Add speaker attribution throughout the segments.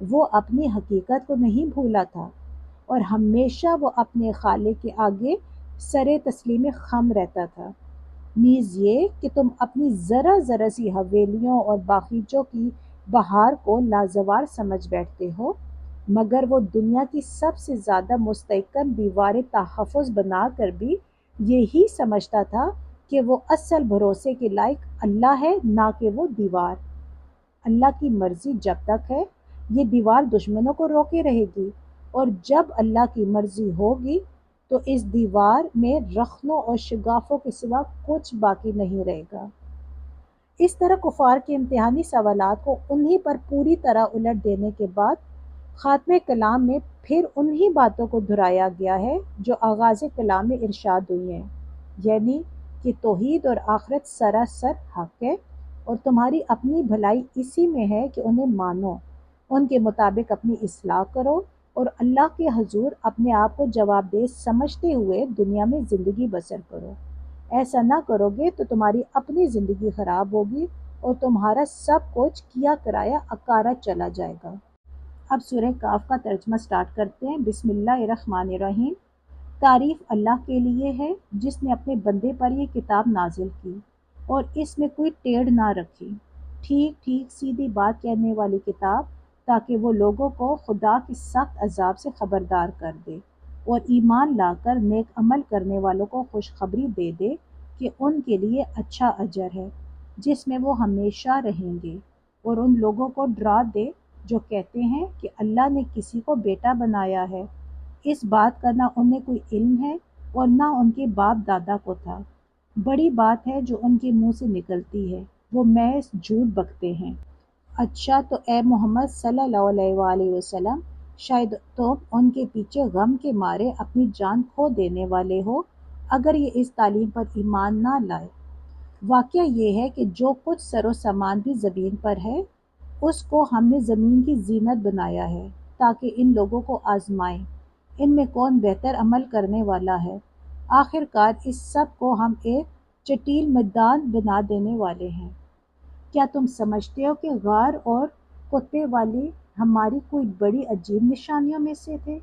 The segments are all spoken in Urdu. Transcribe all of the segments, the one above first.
Speaker 1: وہ اپنی حقیقت کو نہیں بھولا تھا اور ہمیشہ وہ اپنے خالق کے آگے سر تسلیم خم رہتا تھا۔ نیز یہ کہ تم اپنی ذرا ذرا سی حویلیوں اور باغیچوں کی بہار کو لازوال سمجھ بیٹھتے ہو، مگر وہ دنیا کی سب سے زیادہ مستحکم دیوار تحفظ بنا کر بھی یہی سمجھتا تھا کہ وہ اصل بھروسے کے لائق اللہ ہے، نہ کہ وہ دیوار۔ اللہ کی مرضی جب تک ہے یہ دیوار دشمنوں کو روکے رہے گی، اور جب اللہ کی مرضی ہوگی تو اس دیوار میں رخنوں اور شگافوں کے سوا کچھ باقی نہیں رہے گا۔ اس طرح کفار کے امتحانی سوالات کو انہی پر پوری طرح الٹ دینے کے بعد خاتمہ کلام میں پھر انہی باتوں کو دہرایا گیا ہے جو آغاز کلام میں ارشاد ہوئی ہیں، یعنی کہ توحید اور آخرت سراسر حق ہے اور تمہاری اپنی بھلائی اسی میں ہے کہ انہیں مانو، ان کے مطابق اپنی اصلاح کرو اور اللہ کے حضور اپنے آپ کو جواب دہ سمجھتے ہوئے دنیا میں زندگی بسر کرو۔ ایسا نہ کرو گے تو تمہاری اپنی زندگی خراب ہوگی اور تمہارا سب کچھ کیا کرایا اکارا چلا جائے گا۔ اب سورہ کاف کا ترجمہ سٹارٹ کرتے ہیں۔ بسم اللہ الرحمن الرحیم۔ تعریف اللہ کے لیے ہے جس نے اپنے بندے پر یہ کتاب نازل کی اور اس میں کوئی ٹیڑھ نہ رکھی، ٹھیک ٹھیک سیدھی بات کہنے والی کتاب، تاکہ وہ لوگوں کو خدا کے سخت عذاب سے خبردار کر دے اور ایمان لا کر نیک عمل کرنے والوں کو خوشخبری دے دے کہ ان کے لیے اچھا اجر ہے جس میں وہ ہمیشہ رہیں گے، اور ان لوگوں کو ڈرا دے جو کہتے ہیں کہ اللہ نے کسی کو بیٹا بنایا ہے۔ اس بات کا نہ انہیں کوئی علم ہے اور نہ ان کے باپ دادا کو تھا۔ بڑی بات ہے جو ان کے منہ سے نکلتی ہے، وہ محض جھوٹ بکتے ہیں۔ اچھا تو اے محمد صلی اللہ علیہ وآلہ وسلم، شاید تم ان کے پیچھے غم کے مارے اپنی جان کھو دینے والے ہو اگر یہ اس تعلیم پر ایمان نہ لائے۔ واقعہ یہ ہے کہ جو کچھ سر و سامان بھی زمین پر ہے اس کو ہم نے زمین کی زینت بنایا ہے تاکہ ان لوگوں کو آزمائیں ان میں کون بہتر عمل کرنے والا ہے۔ آخر کار اس سب کو ہم ایک جٹیل میدان بنا دینے والے ہیں۔ کیا تم سمجھتے ہو کہ غار اور کتے والی ہماری کوئی بڑی عجیب نشانیوں میں سے تھے؟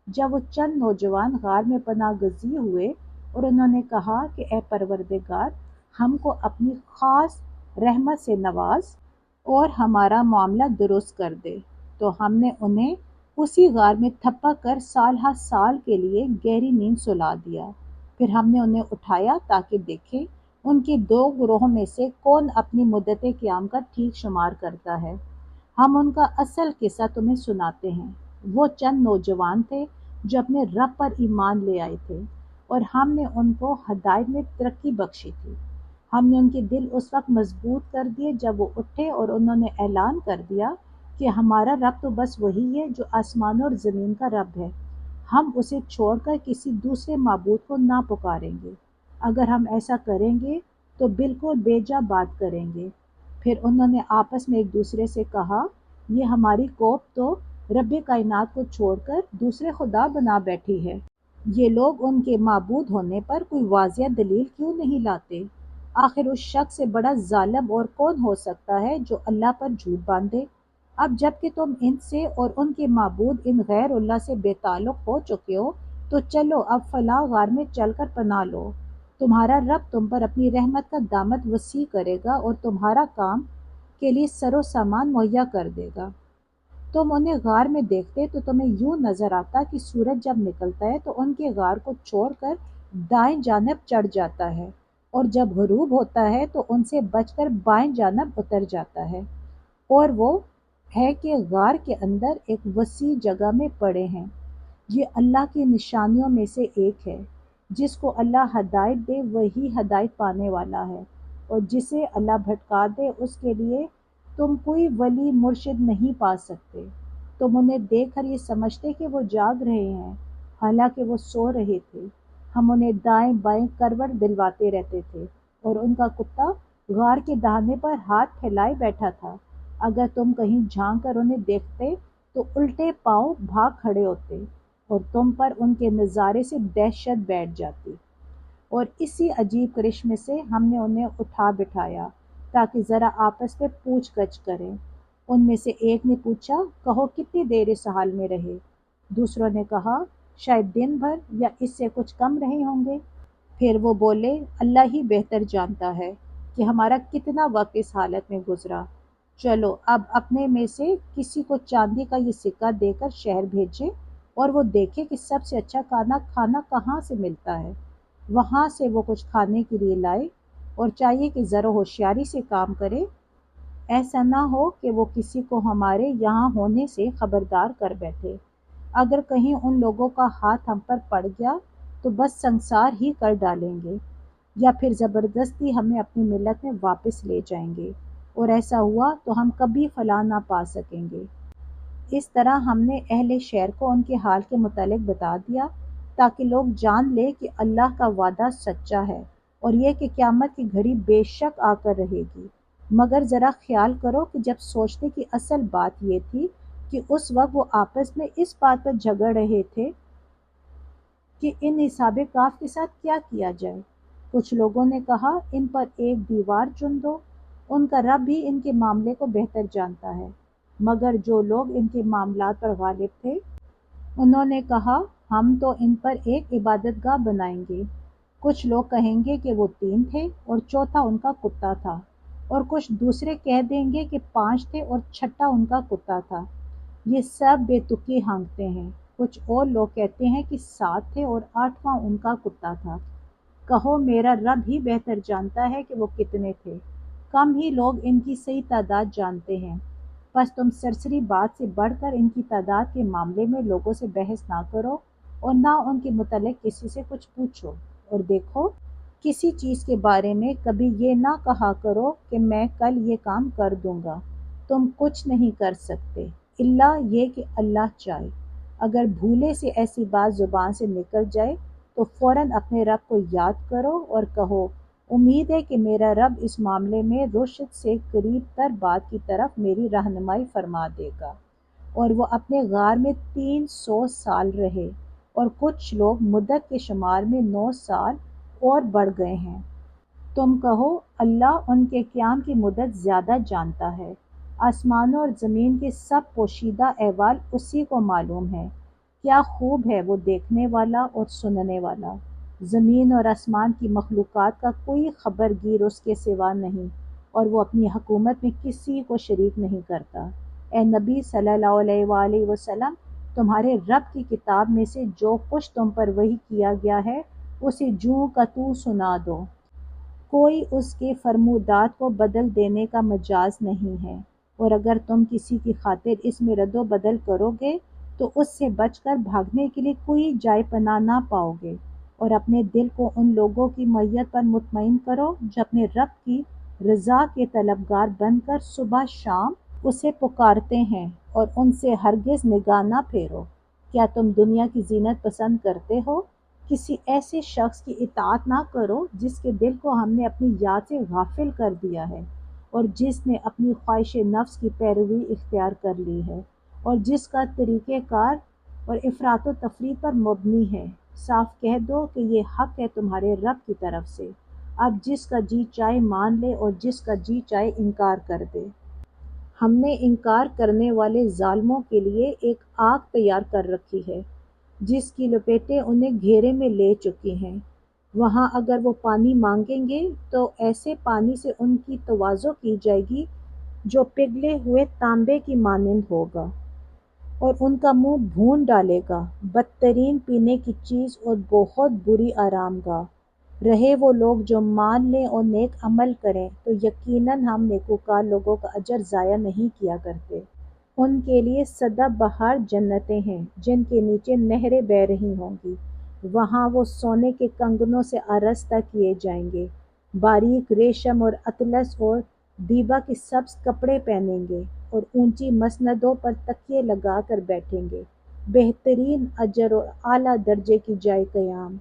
Speaker 1: جب وہ چند نوجوان غار میں پناہ گزین ہوئے اور انہوں نے کہا کہ اے پروردگار، ہم کو اپنی خاص رحمت سے نواز اور ہمارا معاملہ درست کر دے، تو ہم نے انہیں اسی غار میں تھپا کر سال ہر سال کے لیے گہری نیند سلا دیا۔ پھر ہم نے انہیں اٹھایا تاکہ دیکھیں ان کے دو گروہوں میں سے کون اپنی مدت قیام کا ٹھیک شمار کرتا ہے۔ ہم ان کا اصل قصہ تمہیں سناتے ہیں۔ وہ چند نوجوان تھے جو اپنے رب پر ایمان لے آئے تھے اور ہم نے ان کو ہدایت میں ترقی بخشی تھی۔ ہم نے ان کے دل اس وقت مضبوط کر دیے جب وہ اٹھے اور انہوں نے اعلان کر دیا کہ ہمارا رب تو بس وہی ہے جو آسمان اور زمین کا رب ہے، ہم اسے چھوڑ کر کسی دوسرے معبود کو نہ پکاریں گے۔ اگر ہم ایسا کریں گے تو بالکل بے جا بات کریں گے۔ پھر انہوں نے آپس میں ایک دوسرے سے کہا، یہ ہماری قوم تو رب کائنات کو چھوڑ کر دوسرے خدا بنا بیٹھی ہے۔ یہ لوگ ان کے معبود ہونے پر کوئی واضح دلیل کیوں نہیں لاتے؟ آخر اس شخص سے بڑا ظالم اور کون ہو سکتا ہے جو اللہ پر جھوٹ باندھے؟ اب جب کہ تم ان سے اور ان کے معبود ان غیر اللہ سے بے تعلق ہو چکے ہو تو چلو اب فلاں غار میں چل کر پناہ لو۔ تمہارا رب تم پر اپنی رحمت کا دامن وسیع کرے گا اور تمہارا کام کے لیے سر و سامان مہیا کر دے گا۔ تم انہیں غار میں دیکھتے تو تمہیں یوں نظر آتا کہ سورج جب نکلتا ہے تو ان کے غار کو چھوڑ کر دائیں جانب چڑھ جاتا ہے اور جب غروب ہوتا ہے تو ان سے بچ کر بائیں جانب اتر جاتا ہے، اور وہ ہے کہ غار کے اندر ایک وسیع جگہ میں پڑے ہیں۔ یہ اللہ کی نشانیوں میں سے ایک ہے۔ جس کو اللہ ہدایت دے وہی ہدایت پانے والا ہے، اور جسے اللہ بھٹکا دے اس کے لیے تم کوئی ولی مرشد نہیں پا سکتے۔ تم انہیں دیکھ کر یہ سمجھتے کہ وہ جاگ رہے ہیں، حالانکہ وہ سو رہے تھے۔ ہم انہیں دائیں بائیں کروٹ دلواتے رہتے تھے اور ان کا کتا غار کے دہانے پر ہاتھ پھیلائے بیٹھا تھا۔ اگر تم کہیں جھانک کر انہیں دیکھتے تو الٹے پاؤں بھاگ کھڑے ہوتے اور تم پر ان کے نظارے سے دہشت بیٹھ جاتی۔ اور اسی عجیب کرشمے سے ہم نے انہیں اٹھا بٹھایا تاکہ ذرا آپس میں پوچھ گچھ کریں، ان میں سے ایک نے پوچھا، کہو کتنی دیر اس حال میں رہے؟ دوسروں نے کہا، شاید دن بھر یا اس سے کچھ کم رہے ہوں گے۔ پھر وہ بولے، اللہ ہی بہتر جانتا ہے کہ ہمارا کتنا وقت اس حالت میں گزرا۔ چلو اب اپنے میں سے کسی کو چاندی کا یہ سکہ دے کر شہر بھیجے اور وہ دیکھے کہ سب سے اچھا کھانا کہاں سے ملتا ہے، وہاں سے وہ کچھ کھانے کے لیے لائے، اور چاہیے کہ ذرا ہوشیاری سے کام کرے، ایسا نہ ہو کہ وہ کسی کو ہمارے یہاں ہونے سے خبردار کر بیٹھے۔ اگر کہیں ان لوگوں کا ہاتھ ہم پر پڑ گیا تو بس سنسار ہی کر ڈالیں گے، یا پھر زبردستی ہمیں اپنی ملت میں واپس لے جائیں گے، اور ایسا ہوا تو ہم کبھی فلاح نہ پا سکیں گے۔ اس طرح ہم نے اہل شہر کو ان کے حال کے متعلق بتا دیا تاکہ لوگ جان لے کہ اللہ کا وعدہ سچا ہے، اور یہ کہ قیامت کی گھڑی بے شک آ کر رہے گی۔ مگر ذرا خیال کرو کہ جب سوچنے کی اصل بات یہ تھی کہ اس وقت وہ آپس میں اس بات پر جھگڑ رہے تھے کہ ان اصحاب کہف کے ساتھ کیا کیا جائے۔ کچھ لوگوں نے کہا، ان پر ایک دیوار چن دو، ان کا رب بھی ان کے معاملے کو بہتر جانتا ہے۔ مگر جو لوگ ان کے معاملات پر غالب تھے، انہوں نے کہا، ہم تو ان پر ایک عبادت گاہ بنائیں گے۔ کچھ لوگ کہیں گے کہ وہ 3 تھے اور چوتھا ان کا کتا تھا، اور کچھ دوسرے کہہ دیں گے کہ 5 تھے اور چھٹا ان کا کتا تھا۔ یہ سب بے تکی ہانکتے ہیں۔ کچھ اور لوگ کہتے ہیں کہ 7 تھے اور 8واں ان کا کتا تھا۔ کہو میرا رب ہی بہتر جانتا ہے کہ وہ کتنے تھے، کم ہی لوگ ان کی صحیح تعداد جانتے ہیں۔ بس تم سرسری بات سے بڑھ کر ان کی تعداد کے معاملے میں لوگوں سے بحث نہ کرو، اور نہ ان کے متعلق کسی سے کچھ پوچھو، اور دیکھو کسی چیز کے بارے میں کبھی یہ نہ کہا کرو کہ میں کل یہ کام کر دوں گا، تم کچھ نہیں کر سکتے الا یہ کہ اللہ چاہے۔ اگر بھولے سے ایسی بات زبان سے نکل جائے تو فوراً اپنے رب کو یاد کرو اور کہو، امید ہے کہ میرا رب اس معاملے میں رشد سے قریب تر بات کی طرف میری رہنمائی فرما دے گا۔ اور وہ اپنے غار میں 300 سال رہے، اور کچھ لوگ مدت کے شمار میں 9 سال اور بڑھ گئے ہیں۔ تم کہو، اللہ ان کے قیام کی مدت زیادہ جانتا ہے۔ آسمانوں اور زمین کے سب پوشیدہ احوال اسی کو معلوم ہے۔ کیا خوب ہے وہ دیکھنے والا اور سننے والا۔ زمین اور آسمان کی مخلوقات کا کوئی خبر گیر اس کے سوا نہیں، اور وہ اپنی حکومت میں کسی کو شریک نہیں کرتا۔ اے نبی صلی اللہ علیہ وآلہ وسلم، تمہارے رب کی کتاب میں سے جو کچھ تم پر وحی کیا گیا ہے اسے جوں کا توں سنا دو۔ کوئی اس کے فرمودات کو بدل دینے کا مجاز نہیں ہے، اور اگر تم کسی کی خاطر اس میں رد و بدل کرو گے تو اس سے بچ کر بھاگنے کے لیے کوئی جائے پناہ نہ پاؤ گے۔ اور اپنے دل کو ان لوگوں کی معیت پر مطمئن کرو جو اپنے رب کی رضا کے طلبگار بن کر صبح شام اسے پکارتے ہیں، اور ان سے ہرگز نگاہ نہ پھیرو۔ کیا تم دنیا کی زینت پسند کرتے ہو؟ کسی ایسے شخص کی اطاعت نہ کرو جس کے دل کو ہم نے اپنی یاد سے غافل کر دیا ہے، اور جس نے اپنی خواہش نفس کی پیروی اختیار کر لی ہے، اور جس کا طریقہ کار اور افراط و تفریط پر مبنی ہے۔ صاف کہہ دو کہ یہ حق ہے تمہارے رب کی طرف سے، اب جس کا جی چاہے مان لے اور جس کا جی چاہے انکار کر دے۔ ہم نے انکار کرنے والے ظالموں کے لیے ایک آگ تیار کر رکھی ہے جس کی لپیٹیں انہیں گھیرے میں لے چکی ہیں۔ وہاں اگر وہ پانی مانگیں گے تو ایسے پانی سے ان کی تواضع کی جائے گی جو پگھلے ہوئے تانبے کی مانند ہوگا، اور ان کا منہ بھون ڈالے گا۔ بدترین پینے کی چیز اور بہت بری آرام گاہ۔ رہے وہ لوگ جو مان لیں اور نیک عمل کریں تو یقیناً ہم نیکوکار لوگوں کا اجر ضائع نہیں کیا کرتے۔ ان کے لیے سدا بہار جنتیں ہیں جن کے نیچے نہریں بہہ رہی ہوں گی، وہاں وہ سونے کے کنگنوں سے آراستہ کیے جائیں گے، باریک ریشم اور اطلس اور دیبا کے سبز کپڑے پہنیں گے، اور اونچی مسندوں پر تکیے لگا کر بیٹھیں گے۔ بہترین اجر اور اعلیٰ درجے کی جائے قیام۔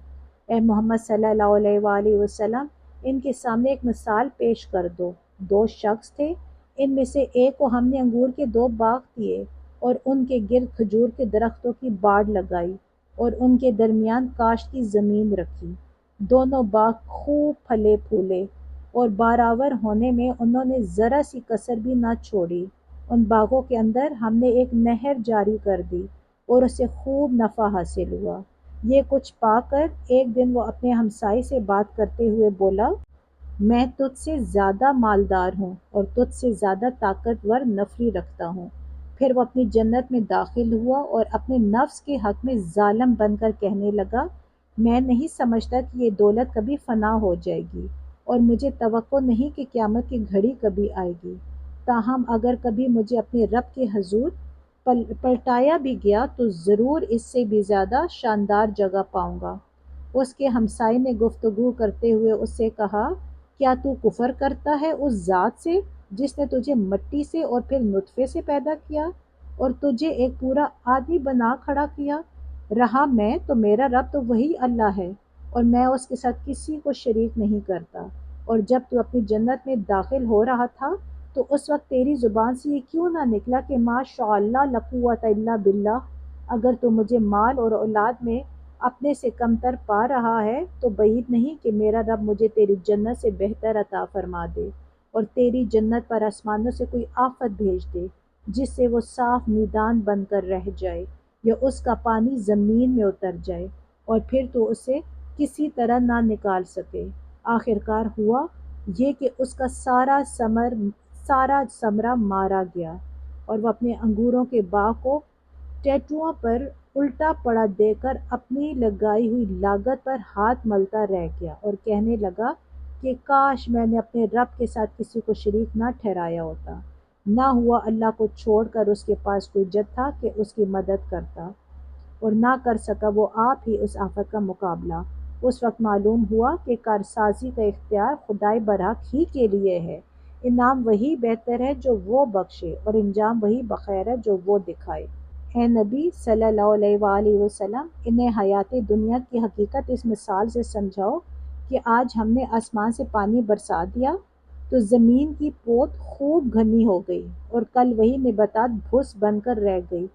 Speaker 1: اے محمد صلی اللہ علیہ وآلہ وسلم، ان کے سامنے ایک مثال پیش کر دو۔ 2 شخص تھے، ان میں سے ایک کو ہم نے انگور کے 2 باغ دیے اور ان کے گرد کھجور کے درختوں کی باڑ لگائی اور ان کے درمیان کاشت کی زمین رکھی۔ دونوں باغ خوب پھلے پھولے اور بارآور ہونے میں انہوں نے ذرا سی کسر بھی نہ چھوڑی، ان باغوں کے اندر ہم نے ایک نہر جاری کر دی اور اسے خوب نفع حاصل ہوا۔ یہ کچھ پا کر ایک دن وہ اپنے ہمسائے سے بات کرتے ہوئے بولا، میں تجھ سے زیادہ مالدار ہوں اور تجھ سے زیادہ طاقتور نفری رکھتا ہوں۔ پھر وہ اپنی جنت میں داخل ہوا اور اپنے نفس کے حق میں ظالم بن کر کہنے لگا، میں نہیں سمجھتا کہ یہ دولت کبھی فنا ہو جائے گی اور مجھے توقع نہیں کہ قیامت کی گھڑی کبھی آئے گی۔ تاہم اگر کبھی مجھے اپنے رب کے حضور پلٹایا بھی گیا تو ضرور اس سے بھی زیادہ شاندار جگہ پاؤں گا۔ اس کے ہمسائے نے گفتگو کرتے ہوئے اس سے کہا، کیا تو کفر کرتا ہے اس ذات سے جس نے تجھے مٹی سے اور پھر نطفے سے پیدا کیا اور تجھے ایک پورا آدمی بنا کھڑا کیا؟ رہا میں تو میرا رب تو وہی اللہ ہے اور میں اس کے ساتھ کسی کو شریک نہیں کرتا۔ اور جب تو اپنی جنت میں داخل ہو رہا تھا تو اس وقت تیری زبان سے یہ کیوں نہ نکلا کہ ما شاء اللہ لا قوت الا باللہ؟ اگر تو مجھے مال اور اولاد میں اپنے سے کمتر پا رہا ہے تو بعید نہیں کہ میرا رب مجھے تیری جنت سے بہتر عطا فرما دے اور تیری جنت پر آسمانوں سے کوئی آفت بھیج دے جس سے وہ صاف میدان بن کر رہ جائے یا اس کا پانی زمین میں اتر جائے اور پھر تو اسے کسی طرح نہ نکال سکے۔ آخرکار ہوا یہ کہ اس کا سارا ثمرہ مارا گیا اور وہ اپنے انگوروں کے باغ کو ٹیٹوؤں پر الٹا پڑا دے کر اپنی لگائی ہوئی لاگت پر ہاتھ ملتا رہ گیا اور کہنے لگا کہ کاش میں نے اپنے رب کے ساتھ کسی کو شریک نہ ٹھہرایا ہوتا۔ نہ ہوا اللہ کو چھوڑ کر اس کے پاس کوئی جتھا کہ اس کی مدد کرتا، اور نہ کر سکا وہ آپ ہی اس آفت کا مقابلہ۔ اس وقت معلوم ہوا کہ کارسازی کا اختیار خدائے برحق ہی کے لیے ہے۔ انعام وہی بہتر ہے جو وہ بخشے اور انجام وہی بخیر ہے جو وہ دکھائے۔ اے نبی صلی اللہ علیہ وآلہ وسلم، انہیں حیات دنیا کی حقیقت اس مثال سے سمجھاؤ کہ آج ہم نے آسمان سے پانی برسا دیا تو زمین کی پوت خوب گھنی ہو گئی اور کل وہی نباتات بھس بن کر رہ گئی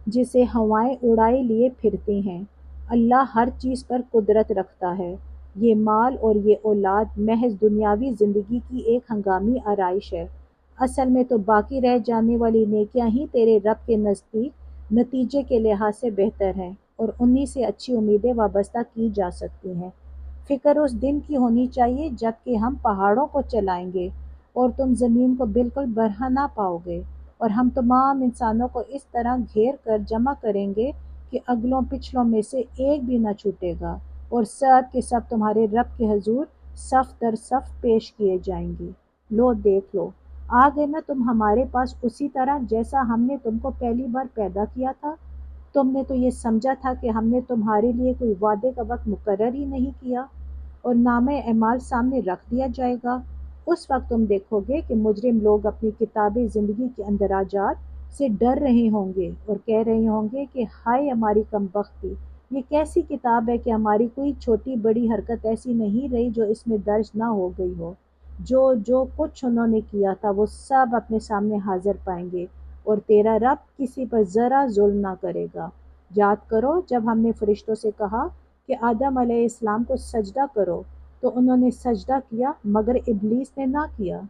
Speaker 1: جسے ہوائیں اڑائے لیے پھرتی ہیں۔ اللہ ہر چیز پر قدرت رکھتا ہے۔ یہ مال اور یہ اولاد محض دنیاوی زندگی کی ایک ہنگامی آرائش ہے۔ اصل میں تو باقی رہ جانے والی نیکیاں ہی تیرے رب کے نزدیک نتیجے کے لحاظ سے بہتر ہیں اور انہی سے اچھی امیدیں وابستہ کی جا سکتی ہیں۔ فکر اس دن کی ہونی چاہیے جب کہ ہم پہاڑوں کو چلائیں گے اور تم زمین کو بالکل برہنہ نہ پاؤ گے، اور ہم تمام انسانوں کو اس طرح گھیر کر جمع کریں گے کہ اگلوں پچھلوں میں سے ایک بھی نہ چھوٹے گا، اور سب کے سب تمہارے رب کے حضور صف در صف پیش کیے جائیں گے۔ لو دیکھ لو، آ گئے نا تم ہمارے پاس اسی طرح جیسا ہم نے تم کو پہلی بار پیدا کیا تھا۔ تم نے تو یہ سمجھا تھا کہ ہم نے تمہارے لیے کوئی وعدے کا وقت مقرر ہی نہیں کیا اور نامہ اعمال سامنے رکھ دیا جائے گا۔ اس وقت تم دیکھو گے کہ مجرم لوگ اپنی کتاب زندگی کے اندراجات سے ڈر رہے ہوں گے اور کہہ رہے ہوں گے کہ ہائے ہماری کم بختی، یہ کیسی کتاب ہے کہ ہماری کوئی چھوٹی بڑی حرکت ایسی نہیں رہی جو اس میں درج نہ ہو گئی ہو۔ جو کچھ انہوں نے کیا تھا وہ سب اپنے سامنے حاضر پائیں گے، اور تیرا رب کسی پر ذرا ظلم نہ کرے گا۔ یاد کرو جب ہم نے فرشتوں سے کہا کہ آدم علیہ السلام کو سجدہ کرو تو انہوں نے سجدہ کیا مگر ابلیس نے نہ کیا،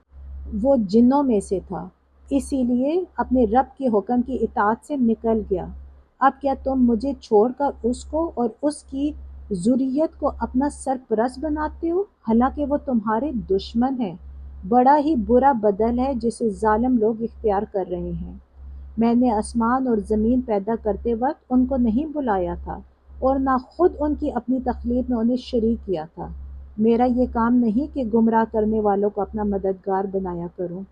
Speaker 1: وہ جنوں میں سے تھا، اسی لیے اپنے رب کے حکم کی اطاعت سے نکل گیا۔ اب کیا تم مجھے چھوڑ کر اس کو اور اس کی ذریت کو اپنا سرپرست بناتے ہو، حالانکہ وہ تمہارے دشمن ہے؟ بڑا ہی برا بدل ہے جسے ظالم لوگ اختیار کر رہے ہیں۔ میں نے آسمان اور زمین پیدا کرتے وقت ان کو نہیں بلایا تھا اور نہ خود ان کی اپنی تخلیق میں انہیں شریک کیا تھا۔ میرا یہ کام نہیں کہ گمراہ کرنے والوں کو اپنا مددگار بنایا کروں۔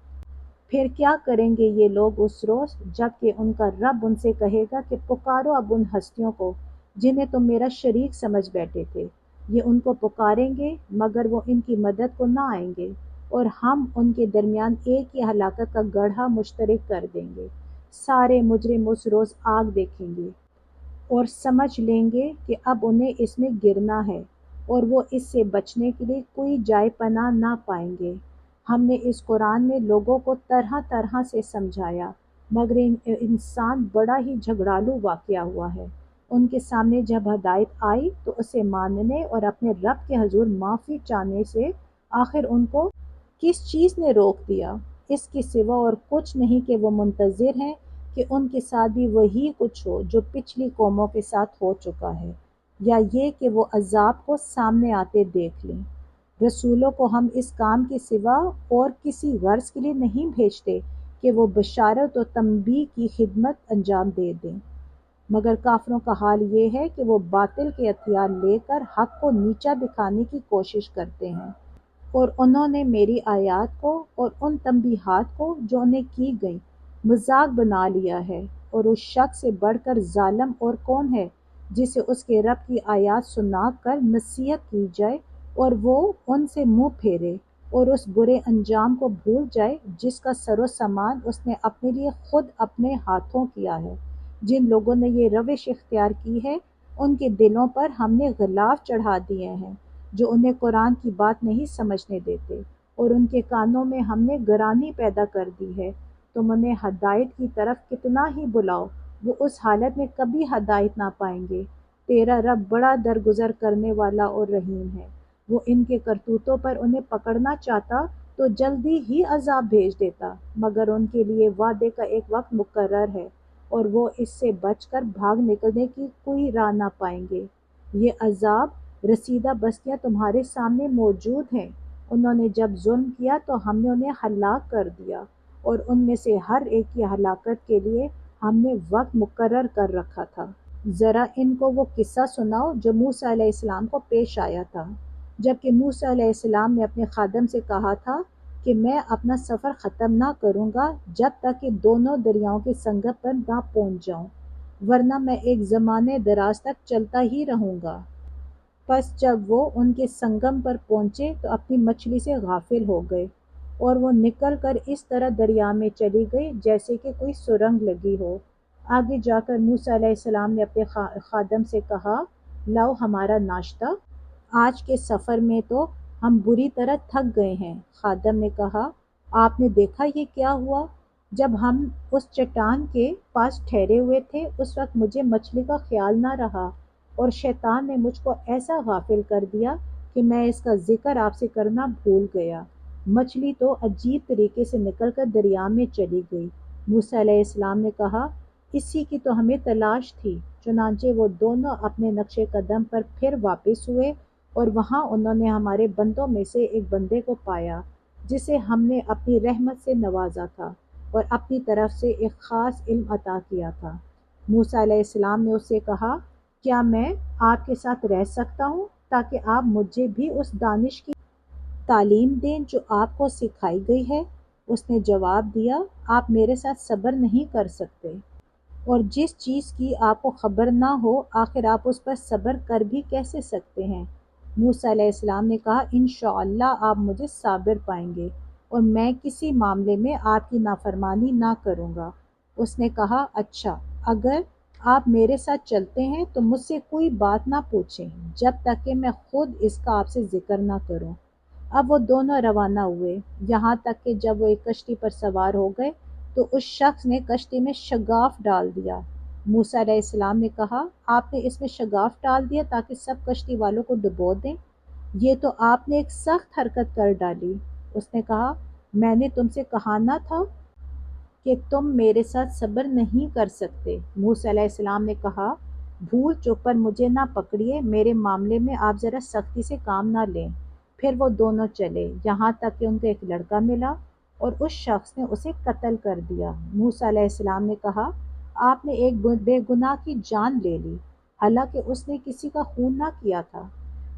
Speaker 1: پھر کیا کریں گے یہ لوگ اس روز جب کہ ان کا رب ان سے کہے گا کہ پکارو اب ان ہستیوں کو جنہیں تم میرا شریک سمجھ بیٹھے تھے۔ یہ ان کو پکاریں گے مگر وہ ان کی مدد کو نہ آئیں گے، اور ہم ان کے درمیان ایک ہی ہلاکت کا گڑھا مشترک کر دیں گے۔ سارے مجرم اس روز آگ دیکھیں گے اور سمجھ لیں گے کہ اب انہیں اس میں گرنا ہے، اور وہ اس سے بچنے کے لیے کوئی جائے پناہ نہ پائیں گے۔ ہم نے اس قرآن میں لوگوں کو طرح طرح سے سمجھایا، مگر انسان بڑا ہی جھگڑالو واقعہ ہوا ہے۔ ان کے سامنے جب ہدایت آئی تو اسے ماننے اور اپنے رب کے حضور معافی چاہنے سے آخر ان کو کس چیز نے روک دیا؟ اس کے سوا اور کچھ نہیں کہ وہ منتظر ہیں کہ ان کے ساتھ بھی وہی کچھ ہو جو پچھلی قوموں کے ساتھ ہو چکا ہے، یا یہ کہ وہ عذاب کو سامنے آتے دیکھ لیں۔ رسولوں کو ہم اس کام کے سوا اور کسی غرض کے لیے نہیں بھیجتے کہ وہ بشارت و تنبیہ کی خدمت انجام دے دیں، مگر کافروں کا حال یہ ہے کہ وہ باطل کے ہتھیار لے کر حق کو نیچا دکھانے کی کوشش کرتے ہیں، اور انہوں نے میری آیات کو اور ان تنبیہات کو جو انہیں کی گئیں مذاق بنا لیا ہے۔ اور اس شخص سے بڑھ کر ظالم اور کون ہے جسے اس کے رب کی آیات سنا کر نصیحت کی جائے اور وہ ان سے منہ پھیرے اور اس برے انجام کو بھول جائے جس کا سر و سامان اس نے اپنے لیے خود اپنے ہاتھوں کیا ہے۔ جن لوگوں نے یہ روش اختیار کی ہے ان کے دلوں پر ہم نے غلاف چڑھا دیے ہیں جو انہیں قرآن کی بات نہیں سمجھنے دیتے، اور ان کے کانوں میں ہم نے گرانی پیدا کر دی ہے۔ تم انہیں ہدایت کی طرف کتنا ہی بلاؤ، وہ اس حالت میں کبھی ہدایت نہ پائیں گے۔ تیرا رب بڑا درگزر کرنے والا اور رحیم ہے۔ وہ ان کے کرتوتوں پر انہیں پکڑنا چاہتا تو جلدی ہی عذاب بھیج دیتا، مگر ان کے لیے وعدے کا ایک وقت مقرر ہے اور وہ اس سے بچ کر بھاگ نکلنے کی کوئی راہ نہ پائیں گے۔ یہ عذاب رسیدہ بستیاں تمہارے سامنے موجود ہیں، انہوں نے جب ظلم کیا تو ہم نے انہیں ہلاک کر دیا، اور ان میں سے ہر ایک کی ہلاکت کے لیے ہم نے وقت مقرر کر رکھا تھا۔ ذرا ان کو وہ قصہ سناؤ جو موسیٰ علیہ السلام کو پیش آیا تھا، جبکہ موسیٰ علیہ السلام نے اپنے خادم سے کہا تھا کہ میں اپنا سفر ختم نہ کروں گا جب تک کہ دونوں دریاؤں کے سنگم پر نہ پہنچ جاؤں، ورنہ میں ایک زمانے دراز تک چلتا ہی رہوں گا۔ پس جب وہ ان کے سنگم پر پہنچے تو اپنی مچھلی سے غافل ہو گئے، اور وہ نکل کر اس طرح دریا میں چلی گئی جیسے کہ کوئی سرنگ لگی ہو۔ آگے جا کر موسیٰ علیہ السلام نے اپنے خادم سے کہا، لاؤ ہمارا ناشتہ، آج کے سفر میں تو ہم بری طرح تھک گئے ہیں۔ خادم نے کہا، آپ نے دیکھا یہ کیا ہوا؟ جب ہم اس چٹان کے پاس ٹھہرے ہوئے تھے اس وقت مجھے مچھلی کا خیال نہ رہا، اور شیطان نے مجھ کو ایسا غافل کر دیا کہ میں اس کا ذکر آپ سے کرنا بھول گیا۔ مچھلی تو عجیب طریقے سے نکل کر دریا میں چلی گئی۔ موسیٰ علیہ السلام نے کہا، اسی کی تو ہمیں تلاش تھی۔ چنانچہ وہ دونوں اپنے نقش قدم پر پھر واپس ہوئے، اور وہاں انہوں نے ہمارے بندوں میں سے ایک بندے کو پایا جسے ہم نے اپنی رحمت سے نوازا تھا اور اپنی طرف سے ایک خاص علم عطا کیا تھا۔ موسیٰ علیہ السلام نے اس سے کہا، کیا میں آپ کے ساتھ رہ سکتا ہوں تاکہ آپ مجھے بھی اس دانش کی تعلیم دیں جو آپ کو سکھائی گئی ہے؟ اس نے جواب دیا، آپ میرے ساتھ صبر نہیں کر سکتے، اور جس چیز کی آپ کو خبر نہ ہو آخر آپ اس پر صبر کر بھی کیسے سکتے ہیں؟ موسیٰ علیہ السلام نے کہا، انشاءاللہ آپ مجھے صابر پائیں گے اور میں کسی معاملے میں آپ کی نافرمانی نہ کروں گا۔ اس نے کہا، اچھا، اگر آپ میرے ساتھ چلتے ہیں تو مجھ سے کوئی بات نہ پوچھیں جب تک کہ میں خود اس کا آپ سے ذکر نہ کروں۔ اب وہ دونوں روانہ ہوئے، یہاں تک کہ جب وہ ایک کشتی پر سوار ہو گئے تو اس شخص نے کشتی میں شگاف ڈال دیا۔ موسیٰ علیہ السلام نے کہا، آپ نے اس میں شگاف ڈال دیا تاکہ سب کشتی والوں کو ڈبو دیں؟ یہ تو آپ نے ایک سخت حرکت کر ڈالی۔ اس نے کہا، میں نے تم سے کہا نہ تھا کہ تم میرے ساتھ صبر نہیں کر سکتے؟ موسیٰ علیہ السلام نے کہا، بھول چوک پر مجھے نہ پکڑیے، میرے معاملے میں آپ ذرا سختی سے کام نہ لیں۔ پھر وہ دونوں چلے یہاں تک کہ ان کو ایک لڑکا ملا اور اس شخص نے اسے قتل کر دیا۔ موسیٰ علیہ السلام نے کہا، آپ نے ایک بے گناہ کی جان لے لی، حالانکہ اس نے کسی کا خون نہ کیا تھا۔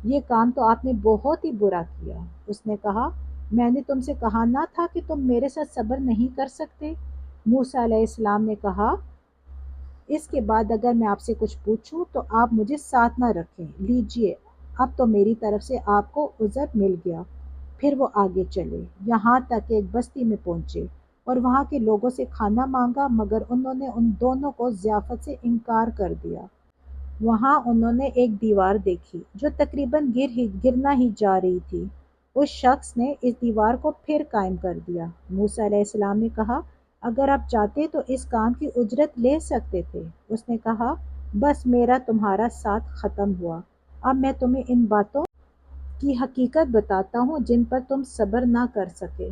Speaker 1: یہ کام تو آپ نے بہت ہی برا کیا۔ اس نے کہا، میں نے تم سے کہا نہ تھا کہ تم میرے ساتھ صبر نہیں کر سکتے؟ موسیٰ علیہ السلام نے کہا، اس کے بعد اگر میں آپ سے کچھ پوچھوں تو آپ مجھے ساتھ نہ رکھیں، لیجئے اب تو میری طرف سے آپ کو عذر مل گیا۔ پھر وہ آگے چلے یہاں تک کہ ایک بستی میں پہنچے اور وہاں کے لوگوں سے کھانا مانگا، مگر انہوں نے ان دونوں کو ضیافت سے انکار کر دیا۔ وہاں انہوں نے ایک دیوار دیکھی جو تقریباً گرنا ہی جا رہی تھی۔ اس شخص نے اس دیوار کو پھر قائم کر دیا۔ موسیٰ علیہ السلام نے کہا، اگر آپ چاہتے تو اس کام کی اجرت لے سکتے تھے۔ اس نے کہا، بس میرا تمہارا ساتھ ختم ہوا، اب میں تمہیں ان باتوں کی حقیقت بتاتا ہوں جن پر تم صبر نہ کر سکے۔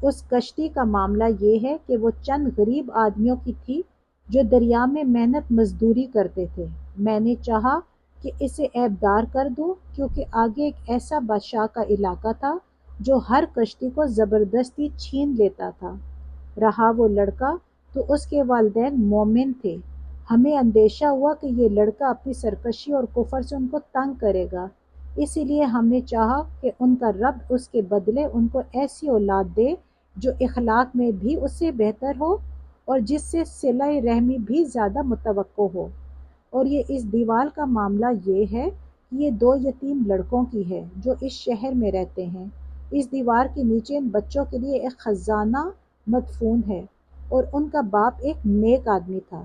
Speaker 1: اس کشتی کا معاملہ یہ ہے کہ وہ چند غریب آدمیوں کی تھی جو دریا میں محنت مزدوری کرتے تھے۔ میں نے چاہا کہ اسے عیبدار کر دوں کیونکہ آگے ایک ایسا بادشاہ کا علاقہ تھا جو ہر کشتی کو زبردستی چھین لیتا تھا۔ رہا وہ لڑکا تو اس کے والدین مومن تھے۔ ہمیں اندیشہ ہوا کہ یہ لڑکا اپنی سرکشی اور کفر سے ان کو تنگ کرے گا، اسی لیے ہم نے چاہا کہ ان کا رب اس کے بدلے ان کو ایسی اولاد دے جو اخلاق میں بھی اس سے بہتر ہو اور جس سے صلہ رحمی بھی زیادہ متوقع ہو۔ اور یہ اس دیوار کا معاملہ یہ ہے کہ یہ 2 یتیم لڑکوں کی ہے جو اس شہر میں رہتے ہیں۔ اس دیوار کے نیچے ان بچوں کے لیے ایک خزانہ مدفون ہے اور ان کا باپ ایک نیک آدمی تھا،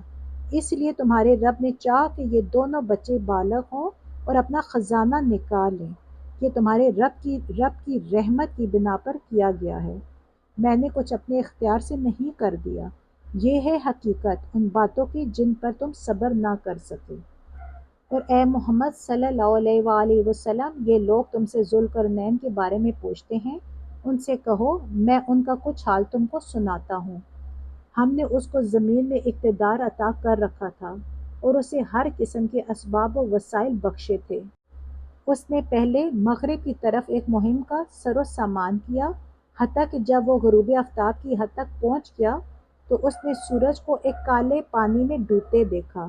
Speaker 1: اس لیے تمہارے رب نے چاہا کہ یہ دونوں بچے بالغ ہوں اور اپنا خزانہ نکال لیں۔ یہ تمہارے رب کی رحمت کی بنا پر کیا گیا ہے، میں نے کچھ اپنے اختیار سے نہیں کر دیا۔ یہ ہے حقیقت ان باتوں کی جن پر تم صبر نہ کر سکے۔ اور اے محمد صلی اللہ علیہ وآلہ وسلم، یہ لوگ تم سے ذوالقرنین کے بارے میں پوچھتے ہیں، ان سے کہو میں ان کا کچھ حال تم کو سناتا ہوں۔ ہم نے اس کو زمین میں اقتدار عطا کر رکھا تھا اور اسے ہر قسم کے اسباب و وسائل بخشے تھے۔ اس نے پہلے مغرب کی طرف ایک مہم کا سر و سامان کیا، حتیٰ کہ جب وہ غروب آفتاب کی حد تک پہنچ گیا تو اس نے سورج کو ایک کالے پانی میں ڈوبتے دیکھا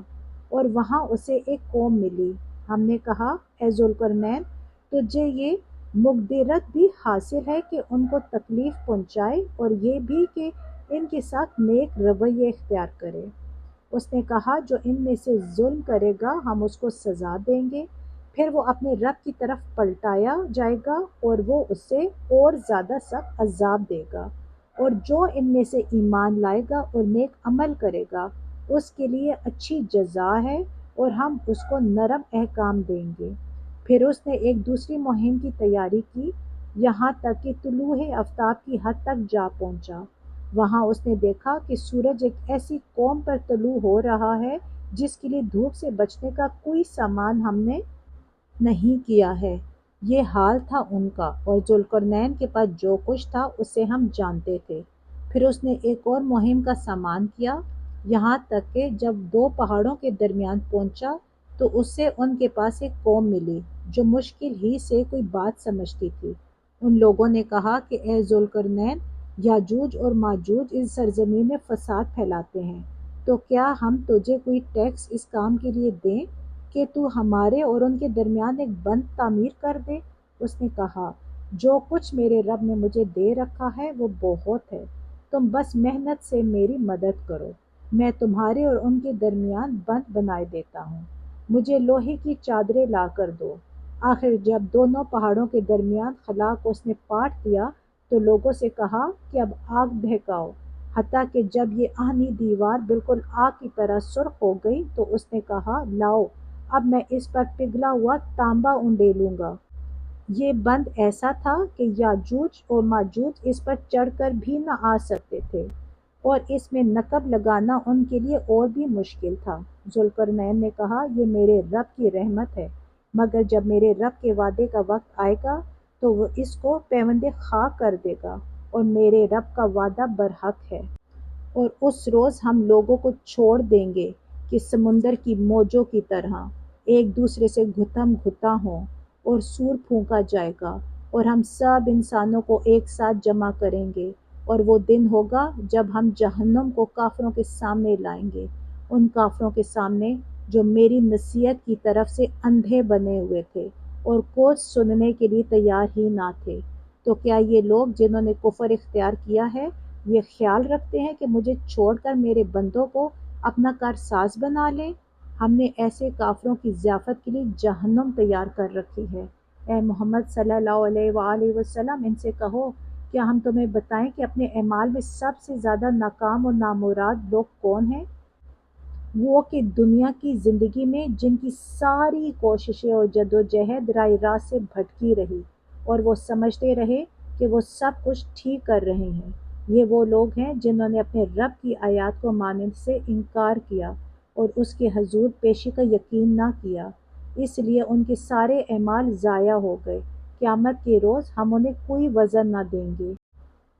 Speaker 1: اور وہاں اسے ایک قوم ملی۔ ہم نے کہا اے ذوالقرنین، تجھے یہ مقدرت بھی حاصل ہے کہ ان کو تکلیف پہنچائے اور یہ بھی کہ ان کے ساتھ نیک رویہ اختیار کرے۔ اس نے کہا جو ان میں سے ظلم کرے گا ہم اس کو سزا دیں گے، پھر وہ اپنے رب کی طرف پلٹایا جائے گا اور وہ اسے اور زیادہ سخت عذاب دے گا، اور جو ان میں سے ایمان لائے گا اور نیک عمل کرے گا اس کے لیے اچھی جزا ہے اور ہم اس کو نرم احکام دیں گے۔ پھر اس نے ایک دوسری مہم کی تیاری کی، یہاں تک کہ طلوع آفتاب کی حد تک جا پہنچا۔ وہاں اس نے دیکھا کہ سورج ایک ایسی قوم پر طلوع ہو رہا ہے جس کے لیے دھوپ سے بچنے کا کوئی سامان ہم نے نہیں کیا ہے۔ یہ حال تھا ان کا، اور ذوالقرنین کے پاس جو کچھ تھا اسے ہم جانتے تھے۔ پھر اس نے ایک اور مہم کا سامان کیا، یہاں تک کہ جب 2 پہاڑوں کے درمیان پہنچا تو اس سے ان کے پاس ایک قوم ملی جو مشکل ہی سے کوئی بات سمجھتی تھی۔ ان لوگوں نے کہا کہ اے ذوالقرنین، یاجوج اور ماجوج اس سرزمین میں فساد پھیلاتے ہیں، تو کیا ہم تجھے کوئی ٹیکس اس کام کے لیے دیں کہ تو ہمارے اور ان کے درمیان ایک بند تعمیر کر دے؟ اس نے کہا جو کچھ میرے رب نے مجھے دے رکھا ہے وہ بہت ہے، تم بس محنت سے میری مدد کرو، میں تمہارے اور ان کے درمیان بند بنائے دیتا ہوں، مجھے لوہے کی چادریں لا کر دو۔ آخر جب دونوں پہاڑوں کے درمیان خلا کو اس نے پاٹ دیا تو لوگوں سے کہا کہ اب آگ بھڑکاؤ، حتیٰ کہ جب یہ آہنی دیوار بالکل آگ کی طرح سرخ ہو گئی تو اس نے کہا لاؤ اب میں اس پر پگھلا ہوا تانبا انڈیلوں گا۔ یہ بند ایسا تھا کہ یاجوج اور ماجوج اس پر چڑھ کر بھی نہ آ سکتے تھے اور اس میں نقب لگانا ان کے لیے اور بھی مشکل تھا۔ ذوالقرنین نے کہا یہ میرے رب کی رحمت ہے، مگر جب میرے رب کے وعدے کا وقت آئے گا تو وہ اس کو پیوند خاک کر دے گا، اور میرے رب کا وعدہ برحق ہے۔ اور اس روز ہم لوگوں کو چھوڑ دیں گے کہ سمندر کی موجوں کی طرح ایک دوسرے سے گھتم گھتا ہوں، اور سور پھونکا جائے گا، اور ہم سب انسانوں کو ایک ساتھ جمع کریں گے، اور وہ دن ہوگا جب ہم جہنم کو کافروں کے سامنے لائیں گے، ان کافروں کے سامنے جو میری نصیحت کی طرف سے اندھے بنے ہوئے تھے اور کچھ سننے کے لیے تیار ہی نہ تھے۔ تو کیا یہ لوگ جنہوں نے کفر اختیار کیا ہے یہ خیال رکھتے ہیں کہ مجھے چھوڑ کر میرے بندوں کو اپنا کارساز بنا لیں؟ ہم نے ایسے کافروں کی ضیافت کے لیے جہنم تیار کر رکھی ہے۔ اے محمد صلی اللہ علیہ وآلہ وسلم، ان سے کہو کیا ہم تمہیں بتائیں کہ اپنے اعمال میں سب سے زیادہ ناکام اور نامراد لوگ کون ہیں؟ وہ کہ دنیا کی زندگی میں جن کی ساری کوششیں اور جدوجہد راہ راست سے بھٹکی رہی اور وہ سمجھتے رہے کہ وہ سب کچھ ٹھیک کر رہے ہیں۔ یہ وہ لوگ ہیں جنہوں نے اپنے رب کی آیات کو ماننے سے انکار کیا اور اس کے حضور پیشی کا یقین نہ کیا، اس لیے ان کے سارے اعمال ضائع ہو گئے۔ قیامت کے روز ہم انہیں کوئی وزن نہ دیں گے۔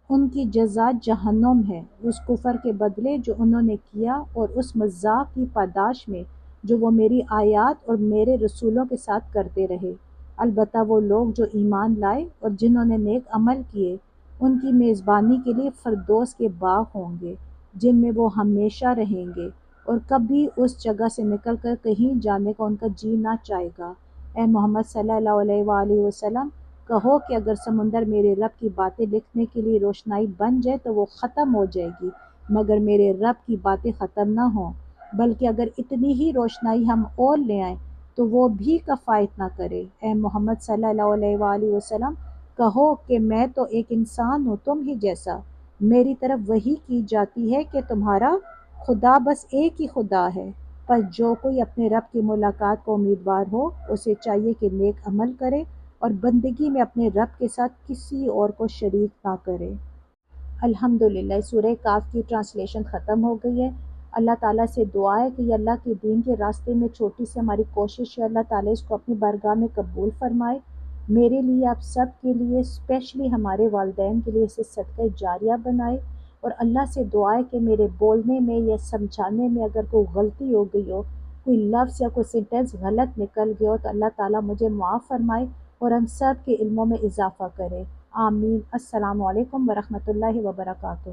Speaker 1: ان کی جزا جہنم ہے اس کفر کے بدلے جو انہوں نے کیا اور اس مذاق کی پاداش میں جو وہ میری آیات اور میرے رسولوں کے ساتھ کرتے رہے۔ البتہ وہ لوگ جو ایمان لائے اور جنہوں نے نیک عمل کیے ان کی میزبانی کے لیے فردوس کے باغ ہوں گے جن میں وہ ہمیشہ رہیں گے اور کبھی اس جگہ سے نکل کر کہیں جانے کا ان کا جی نہ چاہے گا۔ اے محمد صلی اللہ علیہ وآلہ وسلم، کہو کہ اگر سمندر میرے رب کی باتیں لکھنے کے لیے روشنائی بن جائے تو وہ ختم ہو جائے گی، مگر میرے رب کی باتیں ختم نہ ہوں، بلکہ اگر اتنی ہی روشنائی ہم اور لے آئیں تو وہ بھی کفایت نہ کرے۔ اے محمد صلی اللہ علیہ وآلہ وسلم، کہو کہ میں تو ایک انسان ہوں تم ہی جیسا، میری طرف وحی کی جاتی ہے کہ تمہارا خدا بس ایک ہی خدا ہے۔ پس جو کوئی اپنے رب کی ملاقات کو امیدوار ہو اسے چاہیے کہ نیک عمل کرے اور بندگی میں اپنے رب کے ساتھ کسی اور کو شریک نہ کرے۔ الحمدللہ سورہ کاف کی ٹرانسلیشن ختم ہو گئی ہے۔ اللہ تعالیٰ سے دعا ہے کہ یہ اللہ کے دین کے راستے میں چھوٹی سی ہماری کوشش ہے، اللہ تعالیٰ اس کو اپنی بارگاہ میں قبول فرمائے۔ میرے لیے، آپ سب کے لیے، اسپیشلی ہمارے والدین کے لیے اسے صدقہ جاریہ بنائے، اور اللہ سے دعا ہے کہ میرے بولنے میں یا سمجھانے میں اگر کوئی غلطی ہو گئی ہو، کوئی لفظ یا کوئی سینٹنس غلط نکل گیا ہو، تو اللہ تعالیٰ مجھے معاف فرمائے اور ہم سب کے علموں میں اضافہ کرے۔ آمین۔ السلام علیکم ورحمۃ اللہ وبرکاتہ۔